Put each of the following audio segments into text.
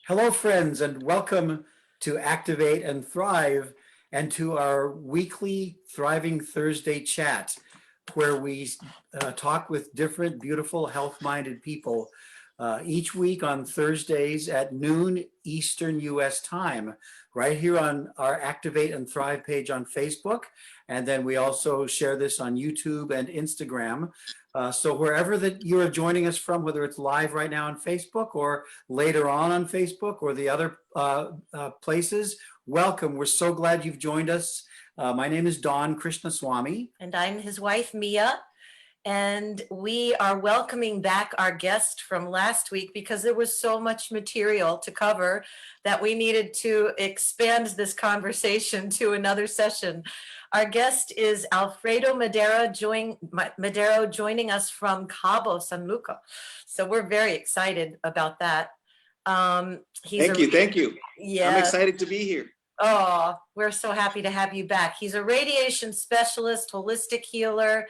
Hello, friends, and welcome to Activate and Thrive and to our weekly Thriving Thursday chat, where we talk with different, beautiful, health-minded people each week on Thursdays at noon Eastern US time, right here on our Activate and Thrive page on Facebook. And then we also share this on YouTube and Instagram. So wherever that you are joining us from, whether it's live right now on Facebook or later on Facebook or the other places, welcome. We're so glad you've joined us. My name is Don Krishnaswamy. And I'm his wife, Mia. And we are welcoming back our guest from last week because there was so much material to cover that we needed to expand this conversation to another session. Our guest is Alfredo Madero, joining us from Cabo San Lucas. So we're very excited about that. Thank you. Yeah. I'm excited to be here. Oh, we're so happy to have you back. He's a radiation specialist, holistic healer,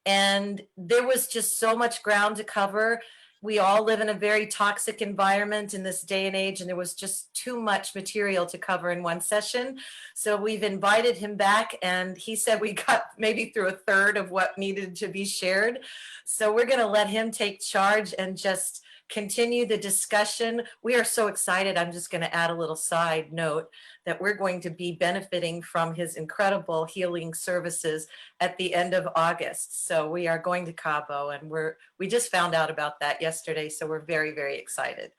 and there was just so much ground to cover. We all live in a very toxic environment in this day and age, and there was just too much material to cover in one session. So we've invited him back, and he said we got maybe through a third of what needed to be shared. So we're going to let him take charge and just continue the discussion. We are so excited. I'm just going to add a little side note that we're going to be benefiting from his incredible healing services at the end of August. So we are going to Cabo, and we just found out about that yesterday. So we're very, very excited.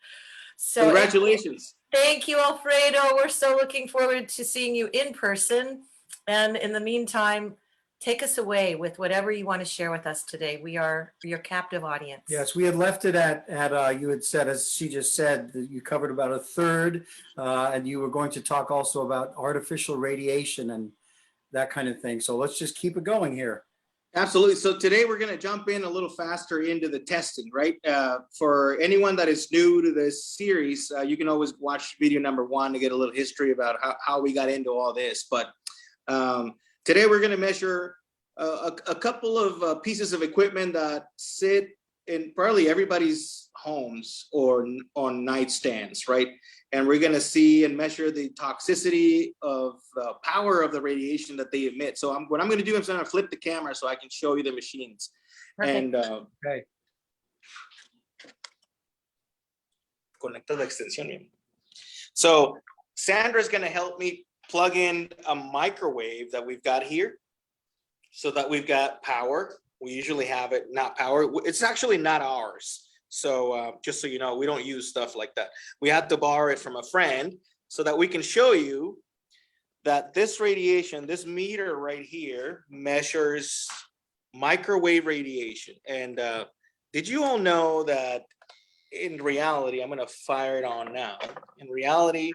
So congratulations. Thank you, Alfredo. We're so looking forward to seeing you in person. And in the meantime, take us away with whatever you want to share with us today. We are your captive audience. Yes, we had left it at you had said, as she just said, that you covered about a third, and you were going to talk also about artificial radiation and that kind of thing. So let's just keep it going here. Absolutely. So today we're going to jump in a little faster into the testing, right? For anyone that is new to this series, you can always watch video number 1 to get a little history about how we got into all this. But today we're going to measure a couple of pieces of equipment that sit in probably everybody's homes or on nightstands, right? And we're going to see and measure the toxicity of the power of the radiation that they emit. So what I'm going to do is I'm going to flip the camera so I can show you the machines. Perfect. And Okay. Conecta la extensión. So Sandra's going to help me plug in a microwave that we've got here so that we've got power. We usually have it not power. It's actually not ours. So just so you know, we don't use stuff like that. We had to borrow it from a friend so that we can show you that this radiation, this meter right here, measures microwave radiation. And did you all know that in reality, I'm going to fire it on now. In reality,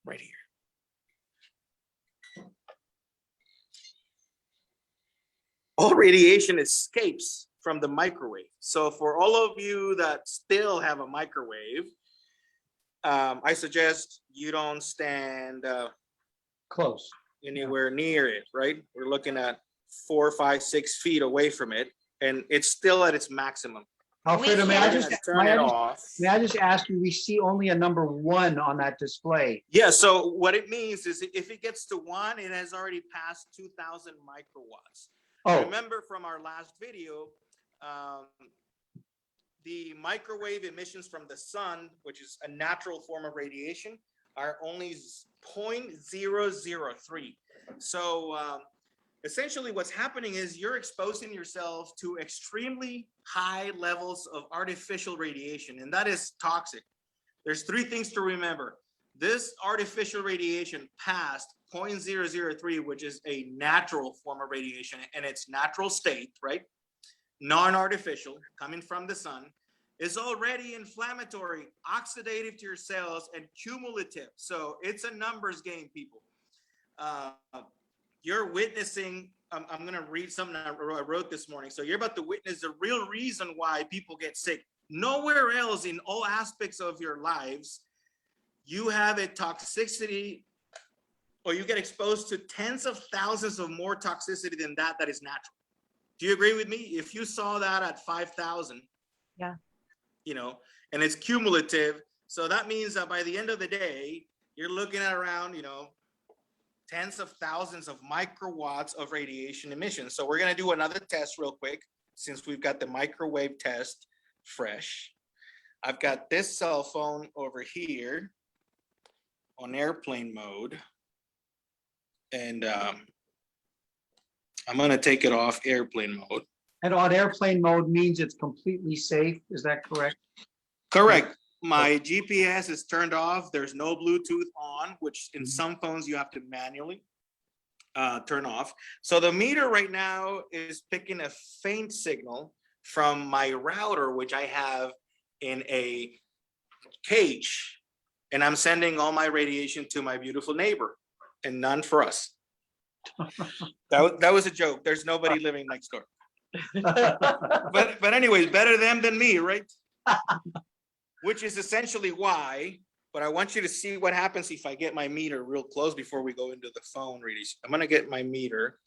right here. All radiation escapes from the microwave. So for all of you that still have a microwave, I suggest you don't stand Close. anywhere near it, right? We're looking at 4, 5, 6 feet away from it, and it's still at its maximum. Alfredo, may I just ask you, we see only a number 1 on that display. Yeah, so what it means is if it gets to 1, it has already passed 2,000 microwatts. Oh. Remember from our last video, the microwave emissions from the sun, which is a natural form of radiation, are only 0.003. So essentially what's happening is you're exposing yourself to extremely high levels of artificial radiation, and that is toxic. There's 3 things to remember. This artificial radiation passed 0.003, which is a natural form of radiation in its natural state, right? Non-artificial, coming from the sun, is already inflammatory, oxidative to your cells, and cumulative. So it's a numbers game, people. You're witnessing, I'm going to read something I wrote this morning. So you're about to witness the real reason why people get sick. Nowhere else in all aspects of your lives, you have a toxicity, or you get exposed to tens of thousands of more toxicity than that is natural. Do you agree with me? If you saw that at 5,000, yeah, you know, and it's cumulative, So that means that by the end of the day, you're looking at around, tens of thousands of microwatts of radiation emission. So we're going to do another test real quick, since we've got the microwave test fresh. I've got this cell phone over here on airplane mode. And I'm going to take it off airplane mode. And on airplane mode means it's completely safe. Is that correct? Correct. My GPS is turned off. There's no Bluetooth on, which in some phones you have to manually turn off. So the meter right now is picking a faint signal from my router, which I have in a cage, and I'm sending all my radiation to my beautiful neighbor and none for us. That was a joke. There's nobody living next door. But anyways, better them than me, right? Which is essentially why, but I want you to see what happens if I get my meter real close before we go into the phone radiation. I'm gonna get my meter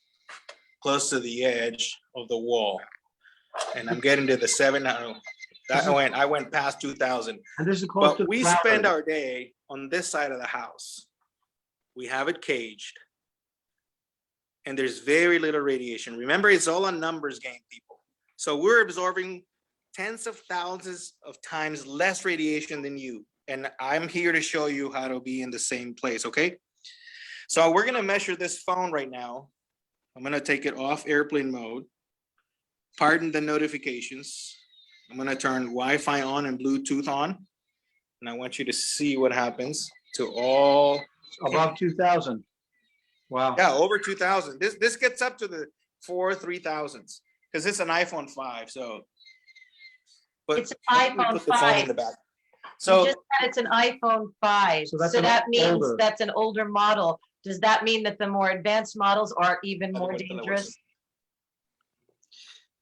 close to the edge of the wall. And I'm getting to the 7. I went past 2,000. And this is close to But we spend our day on this side of the house. We have it caged. And there's very little radiation. Remember, it's all a numbers game, people. So we're absorbing tens of thousands of times less radiation than you. And I'm here to show you how to be in the same place, okay? So we're gonna measure this phone right now. I'm gonna take it off airplane mode. Pardon the notifications. I'm gonna turn Wi-Fi on and Bluetooth on. And I want you to see what happens to all. above 2,000. Wow. Yeah, over 2,000. This gets up to the 3,000s because it's an iPhone 5. So, but It's an let me iPhone put the phone in 5. the back. You So just said it's an iPhone 5. So So that's an that means older. that's an older model. Does that mean that the more advanced models are even more dangerous?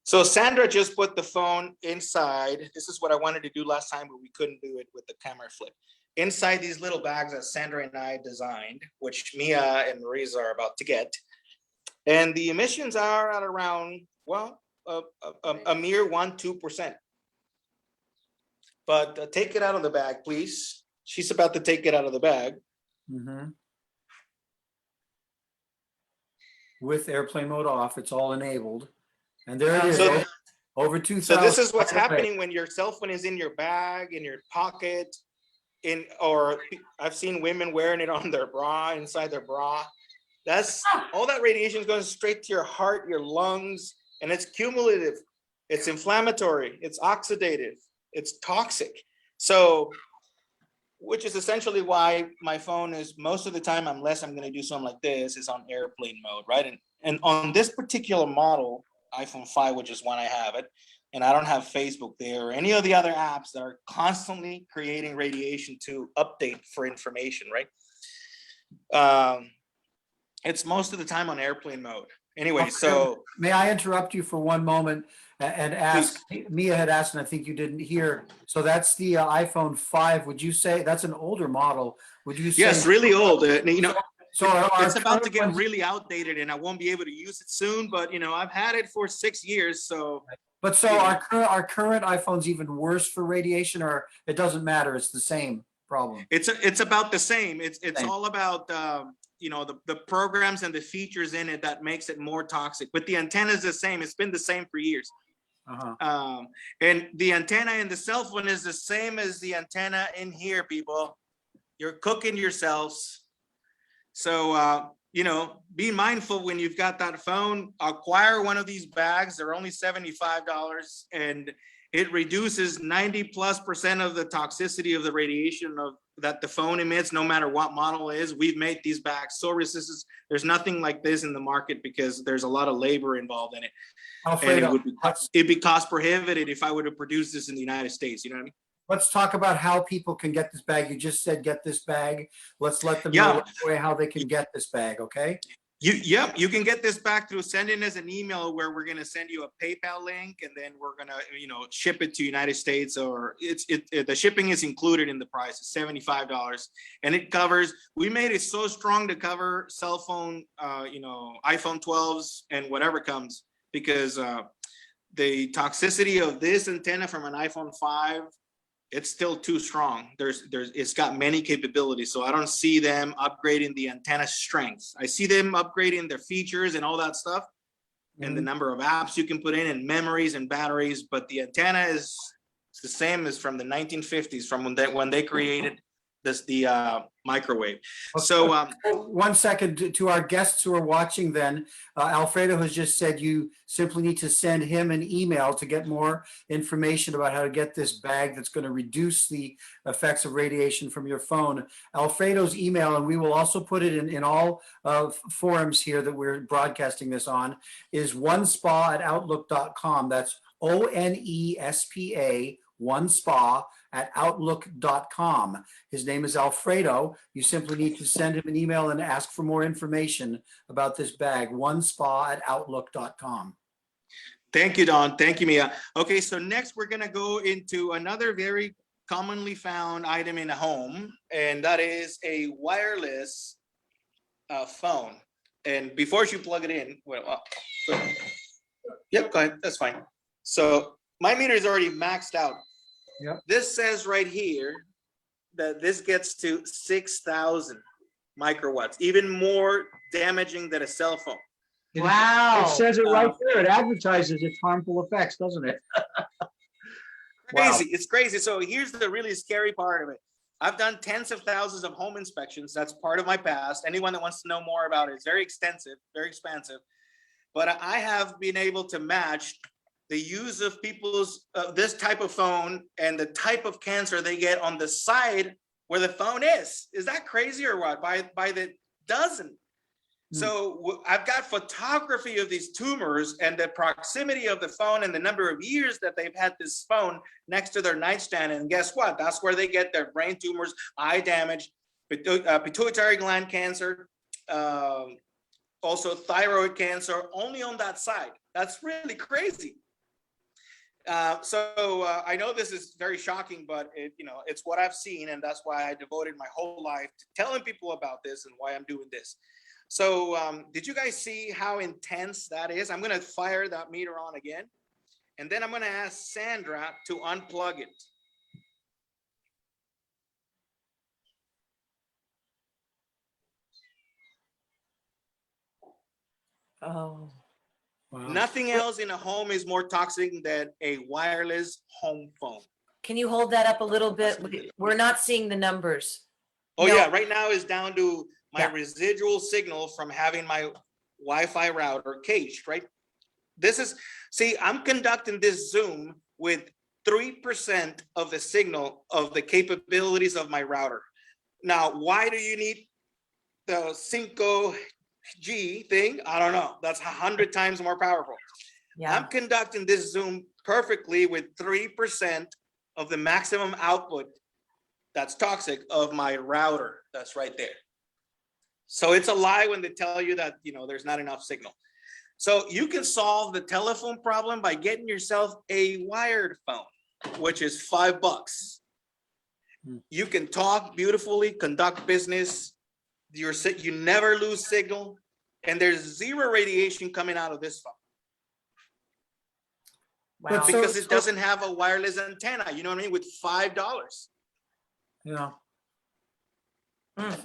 So Sandra just put the phone inside. This is what I wanted to do last time, but we couldn't do it with the camera flip. Inside these little bags that Sandra and I designed, which Mia and Marisa are about to get. And the emissions are at around, well, a mere 1-2%. But take it out of the bag, please. She's about to take it out of the bag. Mhm. With airplane mode off, it's all enabled. And there it is, So- over 2,000. So this is what's happening when your cell phone is in your bag, in your pocket, or I've seen women wearing it on their bra, inside their bra. That's all that radiation is going straight to your heart, your lungs, and it's cumulative. It's inflammatory. It's oxidative. It's toxic. So, which is essentially why my phone is most of the time, unless I'm going to do something like this, is on airplane mode, right? And on this particular model, iPhone 5, which is one I have it, and I don't have Facebook there or any of the other apps that are constantly creating radiation to update for information, right? It's most of the time on airplane mode. Anyway, Okay. so May I interrupt you for one moment and ask, Mia had asked, and I think you didn't hear, so that's the iPhone 5. Would you say, that's an older model, would you say? yes, really old. So our It's about to current get ones- really outdated and I won't be able to use it soon, but I've had it for 6 years. So But so our current iPhone's even worse for radiation, or it doesn't matter, it's the same problem? it's about the same. It's Same. all about, the programs and the features in it that makes it more toxic, but the antenna is the same. It's been the same for years. Uh-huh. And the antenna in the cell phone is the same as the antenna in here, people. You're cooking yourselves. So, be mindful when you've got that phone. Acquire one of these bags. They're only $75, and it reduces 90+% of the toxicity of the radiation that the phone emits, no matter what model it is. We've made these bags so resistant. There's nothing like this in the market because there's a lot of labor involved in it. Alfredo, And it'd be cost prohibitive if I were to produce this in the United States. You know what I mean? let's talk about how people can get this bag. You just said get this bag. Let's let them Yeah. know right away how they can get this bag, okay? You can get this back through sending us an email where we're going to send you a PayPal link, and then we're going to ship it to United States, or the shipping is included in the price. It's $75, and it covers. We made it so strong to cover cell phone, iPhone 12s and whatever comes, because the toxicity of this antenna from an iPhone 5 it's still too strong. It's got many capabilities. So I don't see them upgrading the antenna strength. I see them upgrading their features and all that stuff, and the number of apps you can put in, and memories and batteries. But the antenna is the same as from the 1950s, from when they created the microwave. So 1 second to our guests who are watching then, Alfredo has just said you simply need to send him an email to get more information about how to get this bag that's going to reduce the effects of radiation from your phone. Alfredo's email, and we will also put it in all forums here that we're broadcasting this on, is onespa@outlook.com. That's ONESPA, onespa@outlook.com. His name is Alfredo. You simply need to send him an email and ask for more information about this bag, onespa@outlook.com. thank you, Don. Thank you, Mia. Okay, so next we're gonna go into another very commonly found item in a home, and that is a wireless phone. And before you plug it in, yep, go ahead, that's fine. So my meter is already maxed out. Yep. This says right here that this gets to 6,000 microwatts, even more damaging than a cell phone. Wow. It says it right there. It advertises its harmful effects, doesn't it? Crazy. Wow. It's crazy. So here's the really scary part of it. I've done tens of thousands of home inspections. That's part of my past. Anyone that wants to know more about it, it's very extensive, very expansive. But I have been able to match the use of people's this type of phone and the type of cancer they get on the side where the phone is. Is that crazy or what? By the dozen. So I've got photography of these tumors and the proximity of the phone and the number of years that they've had this phone next to their nightstand. And guess what? That's where they get their brain tumors, eye damage, pituitary gland cancer, also thyroid cancer, only on that side. That's really crazy. So I know this is very shocking, but it's what I've seen, and that's why I devoted my whole life to telling people about this and why I'm doing this. So did you guys see how intense that is? I'm going to fire that meter on again, and then I'm going to ask Sandra to unplug it. Oh. Wow. Nothing else in a home is more toxic than a wireless home phone. Can you hold that up a little bit? We're not seeing the numbers. Oh, No. yeah, right now is down to my Yeah. residual signal from having my Wi-Fi router caged, right? See, I'm conducting this Zoom with 3% of the signal of the capabilities of my router. Now, why do you need the 5G thing? I don't know. That's 100 times more powerful. Yeah. I'm conducting this Zoom perfectly with 3% of the maximum output that's toxic of my router. That's right there. So it's a lie when they tell you that, there's not enough signal. So you can solve the telephone problem by getting yourself a wired phone, which is $5. You can talk beautifully, conduct business. You never lose signal, and there's zero radiation coming out of this phone. Wow. Because it doesn't have a wireless antenna, you know what I mean, with $5. Yeah.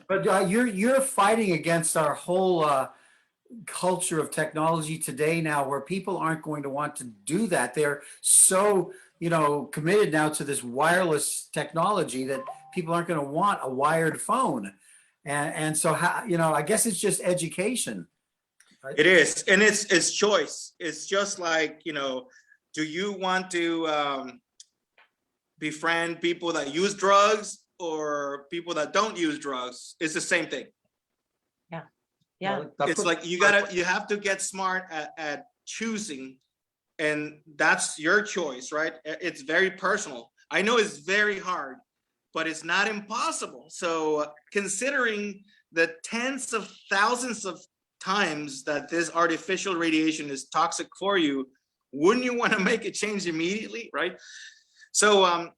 But you're fighting against our whole culture of technology today now, where people aren't going to want to do that. They're so committed now to this wireless technology that people aren't going to want a wired phone. And so I guess it's just education. Right? It is, and it's choice. It's just like, do you want to befriend people that use drugs or people that don't use drugs? It's the same thing. Yeah. It's like you have to get smart at choosing, and that's your choice, right? It's very personal. I know it's very hard, but it's not impossible. So considering the tens of thousands of times that this artificial radiation is toxic for you, wouldn't you want to make a change immediately, right? So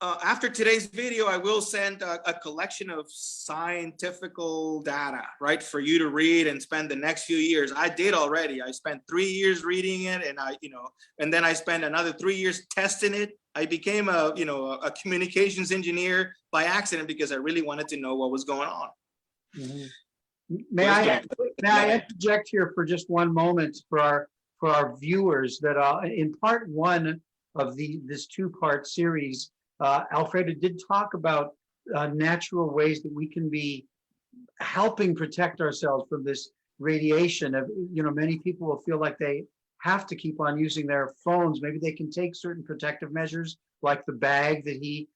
after today's video, I will send a collection of scientific data, right, for you to read and spend the next few years. I did already. I spent 3 years reading it, and and then I spent another 3 years testing it. I became a communications engineer by accident because I really wanted to know what was going on. Mhm. May I interject here for just one moment for our viewers that in part one of this two-part series, Alfredo did talk about natural ways that we can be helping protect ourselves from this radiation. Of many people will feel like they have to keep on using their phones. Maybe they can take certain protective measures, like the bag that he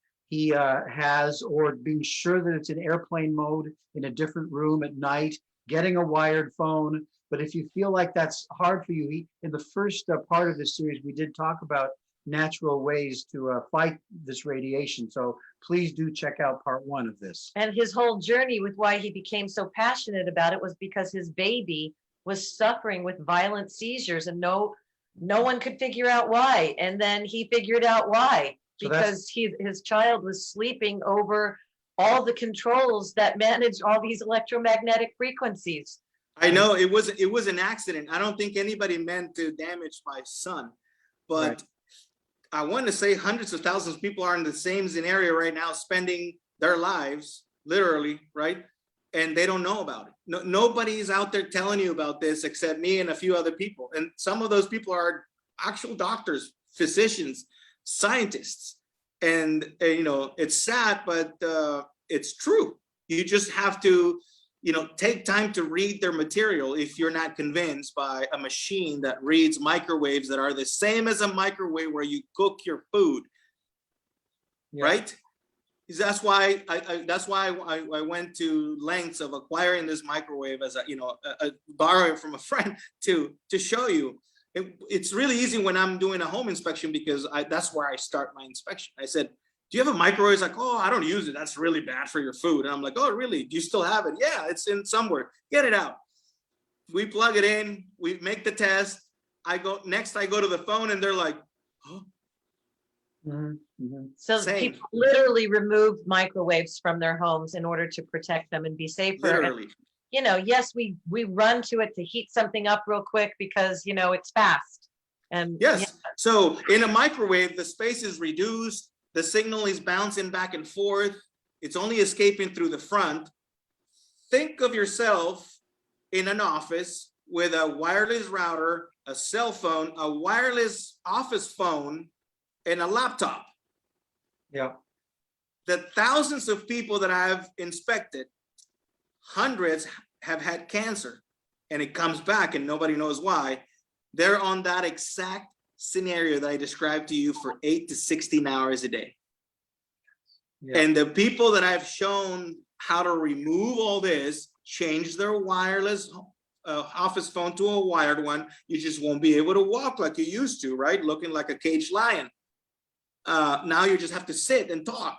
has, or being sure that it's in airplane mode in a different room at night, getting a wired phone. But if you feel like that's hard for you, in the first part of this series, we did talk about natural ways to fight this radiation. So please do check out part one of this. And his whole journey with why he became so passionate about it was because his baby was suffering with violent seizures, and no one could figure out why. And then he figured out why, because his child was sleeping over all the controls that manage all these electromagnetic frequencies. I know it was an accident. I don't think anybody meant to damage my son, but Right. I want to say hundreds of thousands of people are in the same scenario right now, spending their lives literally, right? And they don't know about it. Nobody's out there telling you about this except me and a few other people. And some of those people are actual doctors, physicians, scientists. And it's sad, but it's true. You just have to take time to read their material if you're not convinced by a machine that reads microwaves that are the same as a microwave where you cook your food, right? That's why I went to lengths of acquiring this microwave as borrowing from a friend to show you. It's really easy when I'm doing a home inspection because that's where I start my inspection. I said, do you have a microwave? He's like, oh, I don't use it. That's really bad for your food. And I'm like, oh, really? Do you still have it? Yeah, it's in somewhere. Get it out. We plug it in. We make the test. I go to the phone and they're like, oh. Mm-hmm. Mm-hmm. So Same. people literally removed microwaves from their homes in order to protect them and be safer. Literally. And, yes, we run to it to heat something up real quick because, it's fast. And yes. yeah. So in a microwave, the space is reduced. The signal is bouncing back and forth. It's only escaping through the front. Think of yourself in an office with a wireless router, a cell phone, a wireless office phone, and a laptop. Yeah. The thousands of people that I've inspected, hundreds have had cancer, and it comes back and nobody knows why. They're on that exact scenario that I described to you for 8 to 16 hours a day. Yeah. And the people that I've shown how to remove all this, change their wireless office phone to a wired one, you just won't be able to walk like you used to, right? Looking like a caged lion. Now you just have to sit and talk.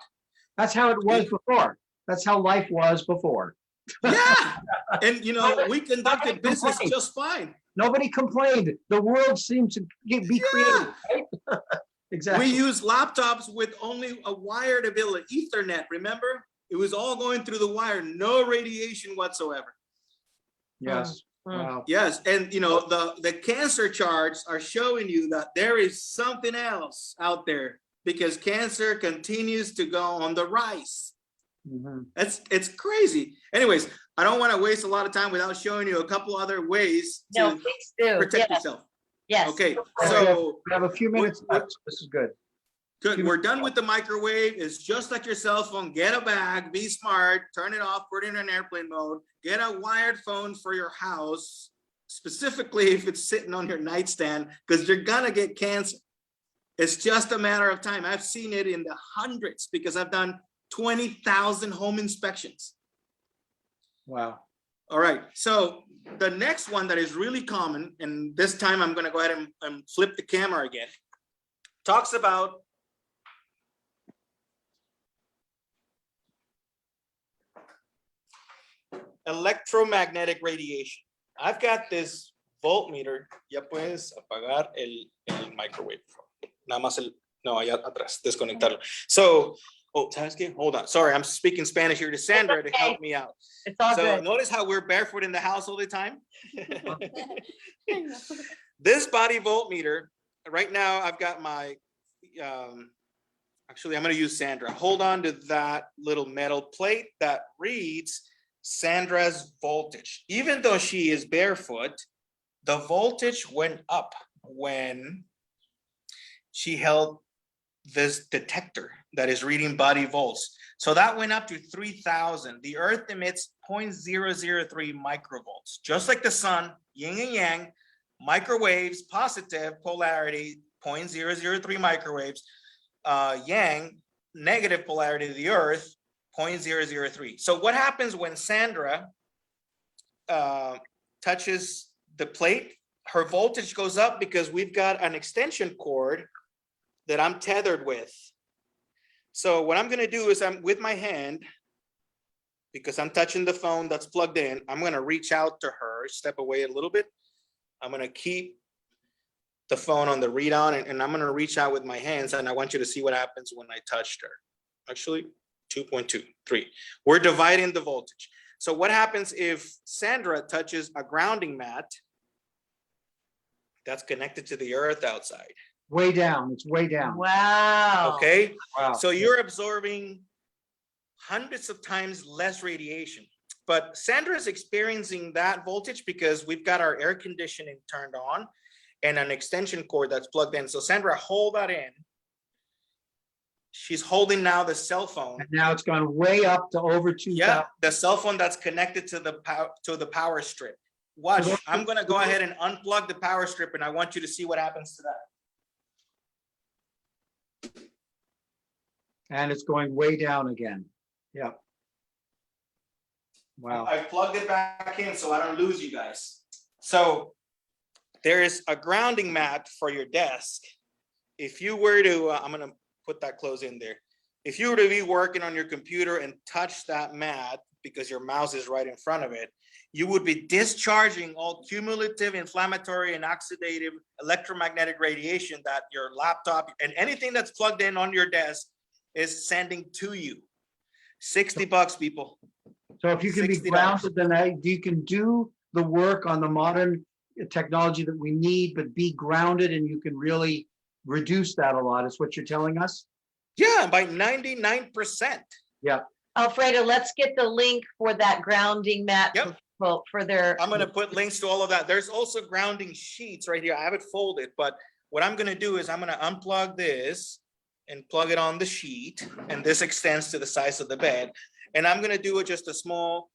That's how it was before. That's how life was before. Yeah. And we conducted business just fine. Nobody complained. The world seemed to be creative, right? Exactly. We used laptops with only a wired ability, Ethernet, remember? It was all going through the wire, no radiation whatsoever. Yes. Wow. Yes, and the cancer charts are showing you that there is something else out there because cancer continues to go on the rise. Mm-hmm. It's crazy. Anyways, I don't want to waste a lot of time without showing you a couple other ways to protect yourself. Yes. Okay, so we have a few minutes left. So this is good. Good. We're done with the microwave. It's just like your cell phone. Get a bag, be smart, turn it off, put it in an airplane mode, get a wired phone for your house, specifically if it's sitting on your nightstand, because you're gonna get cancer. It's just a matter of time. I've seen it in the hundreds because I've done 20,000 home inspections. Wow. All right. So the next one that is really common, and this time I'm going to go ahead and flip the camera again, talks about electromagnetic radiation. I've got this voltmeter. Ya puedes apagar el microwave. Nada más No, allá atrás, desconectarlo. So, oh, ¿sabes qué? Hold on. Sorry, I'm speaking Spanish here to Sandra to help me out. It's all So good. notice how we're barefoot in the house all the time? This body voltmeter, right now I've got my, actually I'm gonna use Sandra. Hold on to that little metal plate that reads Sandra's voltage. Even though she is barefoot, the voltage went up when she held this detector that is reading body volts. So that went up to 3,000. The earth emits 0.003 microvolts, just like the sun, yin and yang, microwaves, positive polarity, 0.003 microwaves, yang, negative polarity of the earth, 0.003. So what happens when Sandra touches the plate? Her voltage goes up because we've got an extension cord that I'm tethered with. So what I'm gonna do is I'm with my hand, because I'm touching the phone that's plugged in, I'm gonna reach out to her, step away a little bit. I'm gonna keep the phone on the read on, and I'm gonna reach out with my hands, and I want you to see what happens when I touched her. Actually, 2.23. We're dividing the voltage. So what happens if Sandra touches a grounding mat that's connected to the earth outside? Way down, it's way down. Wow. Okay, Wow. so you're absorbing hundreds of times less radiation. But Sandra is experiencing that voltage because we've got our air conditioning turned on and an extension cord that's plugged in. So Sandra, hold that in. She's holding now the cell phone. And now it's gone way up to over 2,000. Yeah, the cell phone that's connected to the power strip. Watch, I'm gonna go ahead and unplug the power strip, and I want you to see what happens to that. And it's going way down again. Yep. Wow. I plugged it back in so I don't lose you guys. So there is a grounding mat for your desk. If you were to, I'm gonna put that close in there. If you were to be working on your computer and touch that mat because your mouse is right in front of it, you would be discharging all cumulative, inflammatory, and oxidative electromagnetic radiation that your laptop and anything that's plugged in on your desk is sending to you. $60, people. So if you can be $60. grounded, then you can do the work on the modern technology that we need, but be grounded, and you can really reduce that a lot, is what you're telling us? Yeah, by 99%. Yeah. Alfredo, let's get the link for that grounding mat Yep. for their. I'm gonna put links to all of that. There's also grounding sheets right here. I have it folded, but what I'm gonna do is I'm gonna unplug this and plug it on the sheet, and this extends to the size of the bed. And I'm gonna do just a small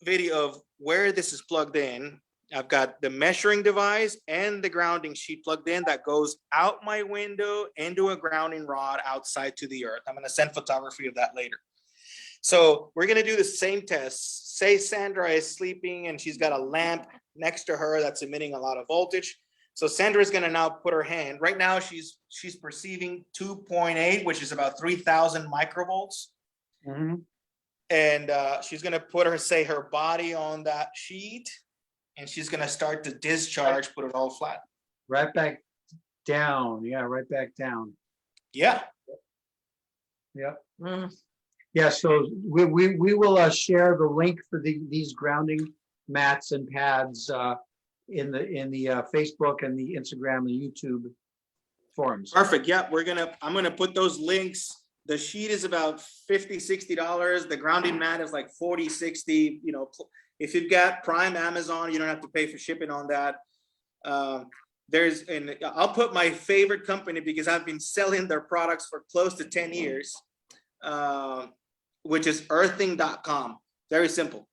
video of where this is plugged in. I've got the measuring device and the grounding sheet plugged in that goes out my window into a grounding rod outside to the earth. I'm gonna send photography of that later. So we're gonna do the same test. Say Sandra is sleeping and she's got a lamp next to her that's emitting a lot of voltage. So Sandra is gonna now put her hand, right now she's perceiving 2.8, which is about 3,000 microvolts. Mhm. And she's gonna put her body on that sheet, and she's gonna start to discharge, put it all flat. Right back down. Yeah, right back down. Yeah. Yeah. Mm. Yeah, so we will share the link for these grounding mats and pads in the Facebook and the Instagram and YouTube forums. Perfect. Yeah, I'm gonna put those links. The sheet is about $50, $60. The grounding mat is like 40, 60. You know, if you've got Prime Amazon, you don't have to pay for shipping on that. And I'll put my favorite company because I've been selling their products for close to 10 years, which is earthing.com. Very simple.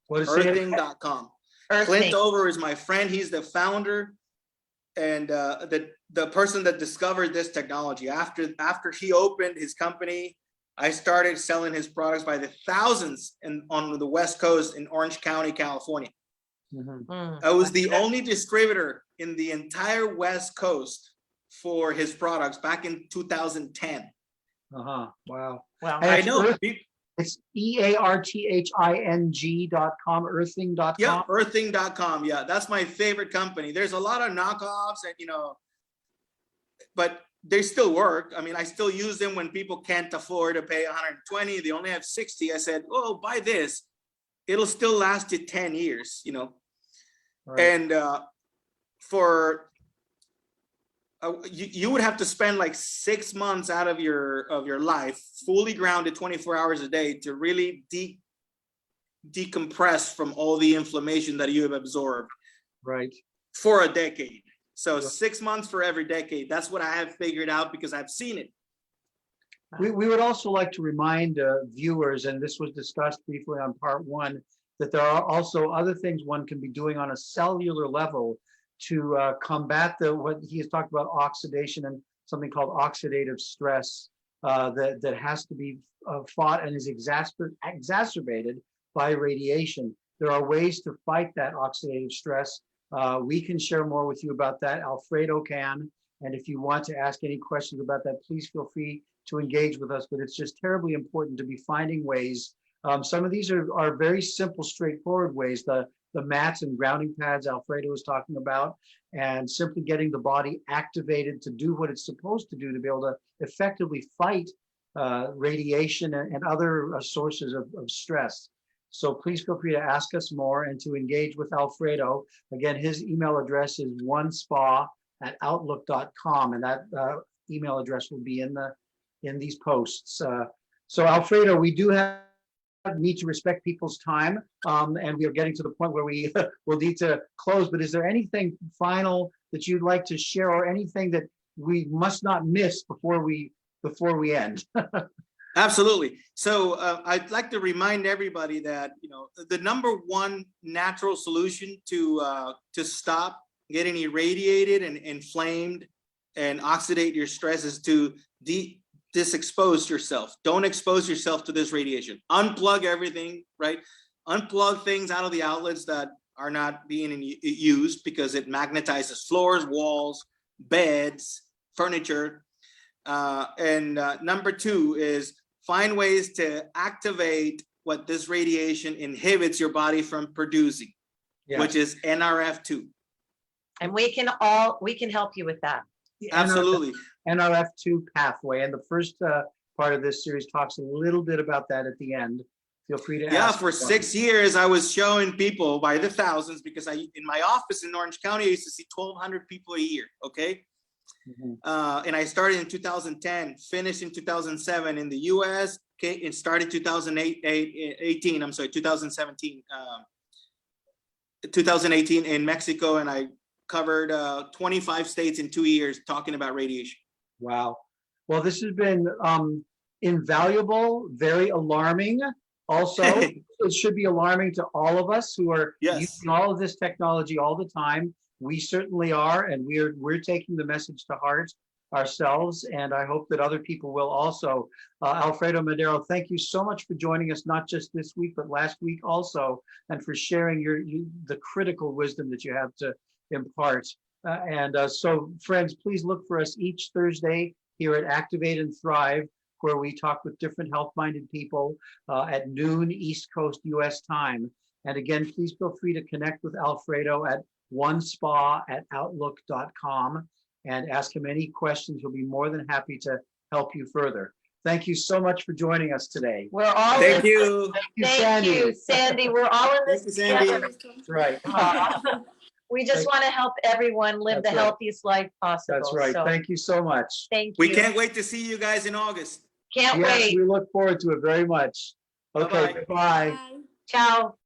What is it? Earthing.com. Earthing. Clint Over is my friend. He's the founder and the person that discovered this technology. After he opened his company, I started selling his products by the thousands on the West Coast in Orange County, California. Mhm. Mm. I was the only distributor in the entire West Coast for his products back in 2010. Wow. Wow. I know. It's EARTHING.com, earthing.com. Yeah, earthing.com. Yeah, that's my favorite company. There's a lot of knockoffs and but they still work. I mean, I still use them when people can't afford to pay 120. They only have 60. I said, oh, buy this. It'll still last you 10 years, you know. Right. And for you would have to spend like 6 months out of your life fully grounded 24 hours a day to really decompress from all the inflammation that you have absorbed Right. for a decade. So Yeah. 6 months for every decade. That's what I have figured out because I've seen it. We would also like to remind viewers, and this was discussed briefly on part one, that there are also other things one can be doing on a cellular level to combat what he has talked about, oxidation and something called oxidative stress that has to be fought and is exacerbated by radiation. There are ways to fight that oxidative stress. We can share more with you about that. Alfredo can. And if you want to ask any questions about that, please feel free to engage with us. But it's just terribly important to be finding ways. Some of these are very simple, straightforward ways. The mats and grounding pads Alfredo was talking about, and simply getting the body activated to do what it's supposed to do to be able to effectively fight radiation and other sources of stress. So please feel free to ask us more and to engage with Alfredo. Again, his email address is onespa@outlook.com, and that email address will be in these posts. So Alfredo, we do need to respect people's time, and we are getting to the point where we will need to close. But is there anything final that you'd like to share, or anything that we must not miss before we end? Absolutely. So I'd like to remind everybody that, you know, the number one natural solution to stop getting irradiated and inflamed and oxidate your stress is to disexpose yourself. Don't expose yourself to this radiation. Unplug everything, right? Unplug things out of the outlets that are not being used, because it magnetizes floors, walls, beds, furniture. Number two is find ways to activate what this radiation inhibits your body from producing, Yes. which is NRF2. And we can help you with that. Absolutely. NRF2 pathway, and the first part of this series talks a little bit about that at the end. Feel free to Yeah, ask. for 6 years, I was showing people by the thousands, because in my office in Orange County, I used to see 1,200 people a year, okay? Mhm. And I started in 2010, finished in 2007 in the US, okay, and started 2018, I'm sorry, 2018 in Mexico, and I covered 25 states in 2 years talking about radiation. Wow. Well, this has been invaluable, very alarming. Also, it should be alarming to all of us who are Yes. using all of this technology all the time. We certainly are, and we're taking the message to heart ourselves, and I hope that other people will also. Alfredo Madero, thank you so much for joining us, not just this week, but last week also, and for sharing the critical wisdom that you have to impart. So friends, please look for us each Thursday here at Activate and Thrive, where we talk with different health-minded people at noon East Coast US time. And again, please feel free to connect with Alfredo at onespa@outlook.com and ask him any questions. He'll be more than happy to help you further. Thank you so much for joining us today. We're all Thank you. Thank you, Sandy. We're all in this Thank you, Sandy. together. That's right. We just want to help everyone live That's the right. healthiest life possible. That's right. So, Thank you so much. thank you. We can't wait to see you guys in August. Can't Yes, wait. we look forward to it very much. Okay, Bye-bye. bye. Ciao.